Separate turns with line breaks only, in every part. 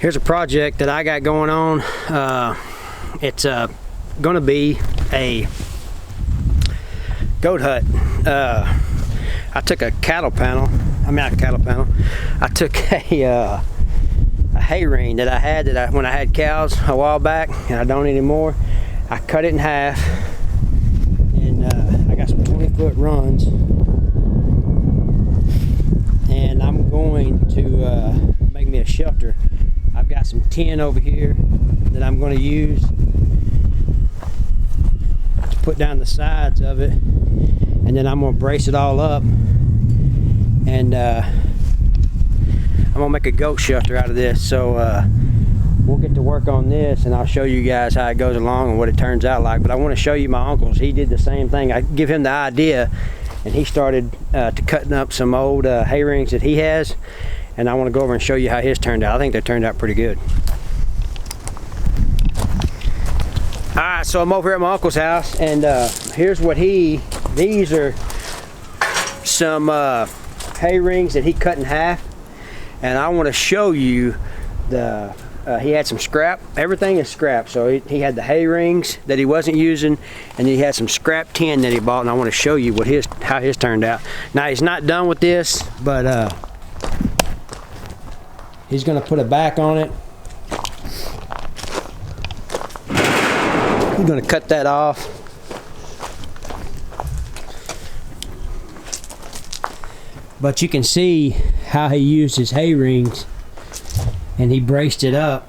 Here's a project that I got going on. It's gonna be a goat hut. I took a cattle panel. I took a hay ring that I had when I had cows a while back, and I don't anymore. I cut it in half, and I got some 20-foot runs, and I'm going to make me a shelter. I've got some tin over here that I'm going to use to put down the sides of it, and then I'm going to brace it all up, and I'm going to make a goat shelter out of this. So we'll get to work on this, and I'll show you guys how it goes along and what it turns out like. But I want to show you my uncle's. He did the same thing. I give him the idea, and he started to cutting up some old hay rings that he has, and I want to go over and show you how his turned out. I think they turned out pretty good. Alright, so I'm over at my uncle's house, and here's what these are some hay rings that he cut in half, and I want to show you he had some scrap. Everything is scrap. So he had the hay rings that he wasn't using, and he had some scrap tin that he bought, and I want to show you how his turned out. Now he's not done with this, but he's going to put a back on it. He's going to cut that off. But you can see how he used his hay rings, and he braced it up,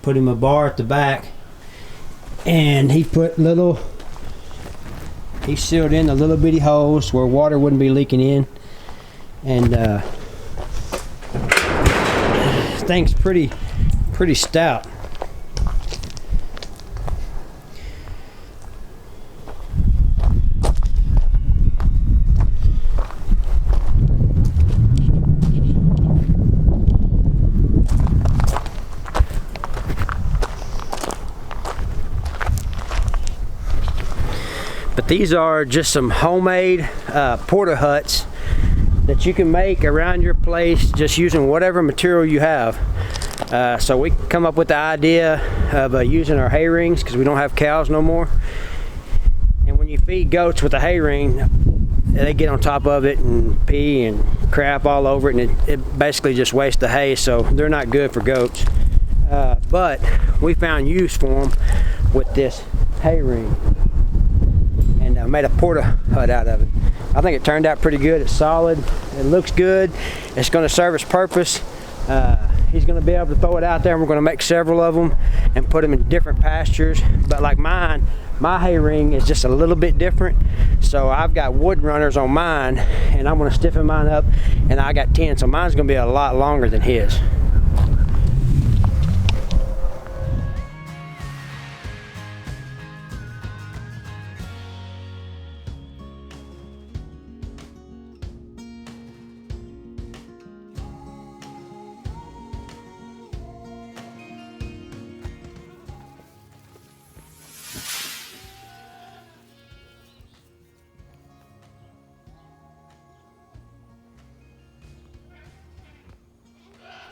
put him a bar at the back, and he sealed in the little bitty holes where water wouldn't be leaking in, and this thing's pretty stout. But these are just some homemade porta huts that you can make around your place just using whatever material you have. So we come up with the idea of using our hay rings because we don't have cows no more. And when you feed goats with a hay ring, they get on top of it and pee and crap all over it, and it basically just wastes the hay, so they're not good for goats. But we found use for them with this hay ring, and made a porta hut out of it. I think it turned out pretty good. It's solid. It looks good. It's going to serve its purpose. He's going to be able to throw it out there, and we're going to make several of them and put them in different pastures. But like mine, my hay ring is just a little bit different. So I've got wood runners on mine, and I'm going to stiffen mine up, and I got 10, so mine's going to be a lot longer than his.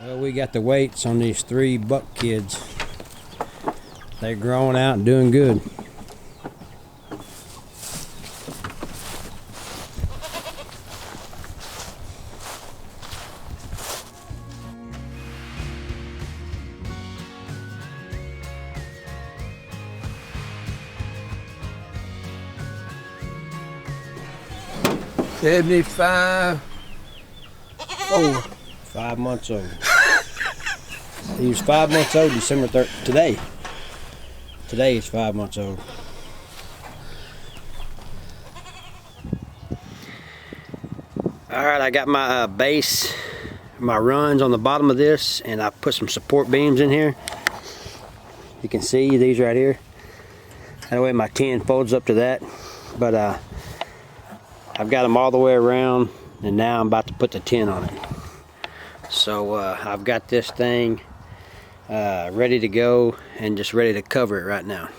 Well, we got the weights on these 3 buck kids. They're growing out and doing good.
$75. Oh,
5 months old. He was 5 months old December 3rd. Today he's 5 months old. Alright, I got my base, my runs on the bottom of this, and I put some support beams in here. You can see these right here. That way my tin folds up to that. But I've got them all the way around, and now I'm about to put the tin on it. So I've got this thing ready to go and just ready to cover it right now.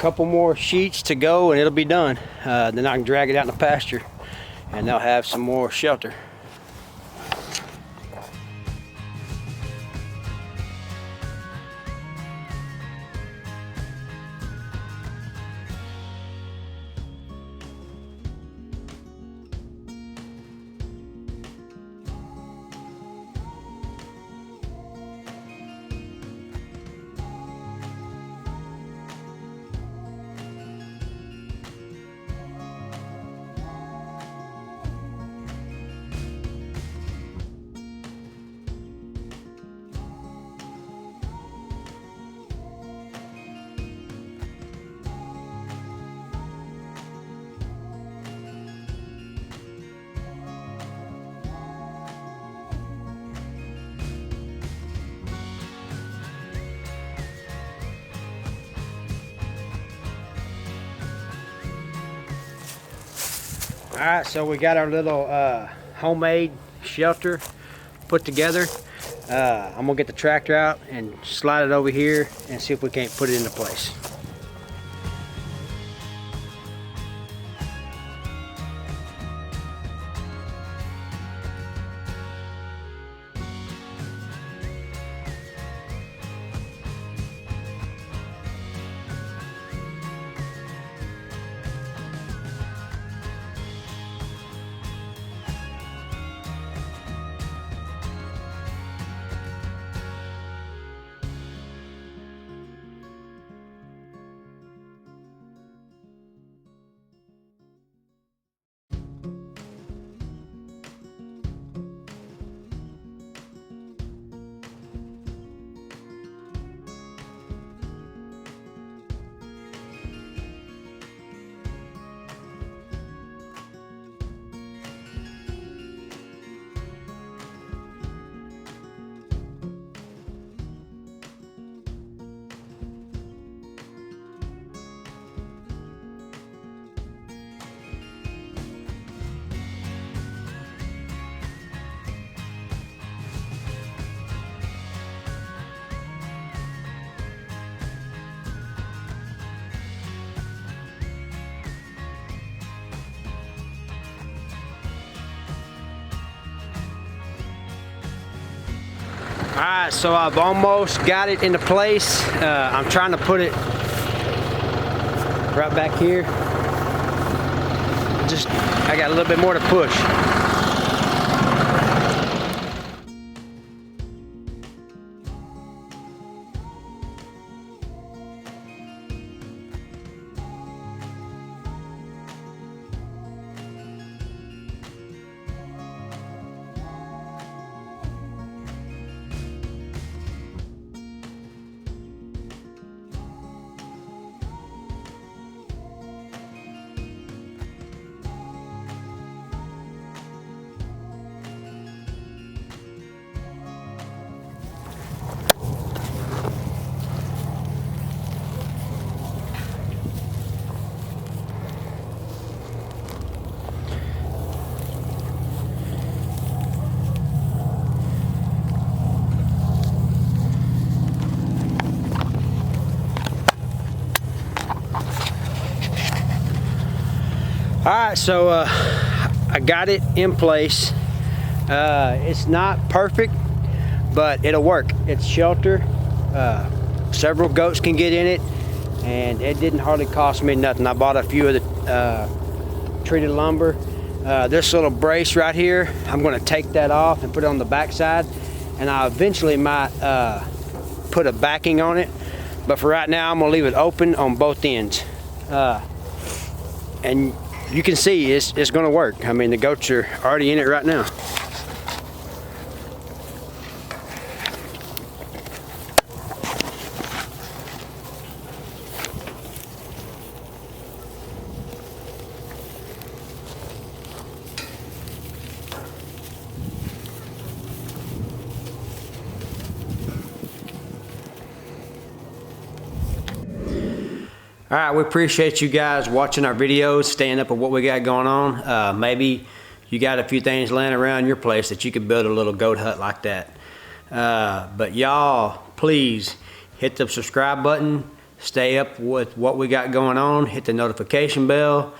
couple more sheets to go and it'll be done. Then I can drag it out in the pasture and they'll have some more shelter. Alright, so we got our little homemade shelter put together. I'm gonna get the tractor out and slide it over here and see if we can't put it into place. Alright, so I've almost got it into place. I'm trying to put it right back here. I got a little bit more to push. Alright, so I got it in place. It's not perfect, but it'll work. It's shelter. Several goats can get in it, and it didn't hardly cost me nothing. I bought a few of the treated lumber. This little brace right here, I'm going to take that off and put it on the back side, and I eventually might put a backing on it, but for right now I'm going to leave it open on both ends. And you can see it's going to work. I mean, the goats are already in it right now. All right, we appreciate you guys watching our videos, staying up with what we got going on. Maybe you got a few things laying around your place that you could build a little goat hut like that. But y'all, please hit the subscribe button, stay up with what we got going on, hit the notification bell.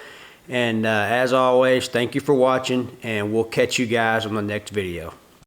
And as always, thank you for watching, and we'll catch you guys on the next video.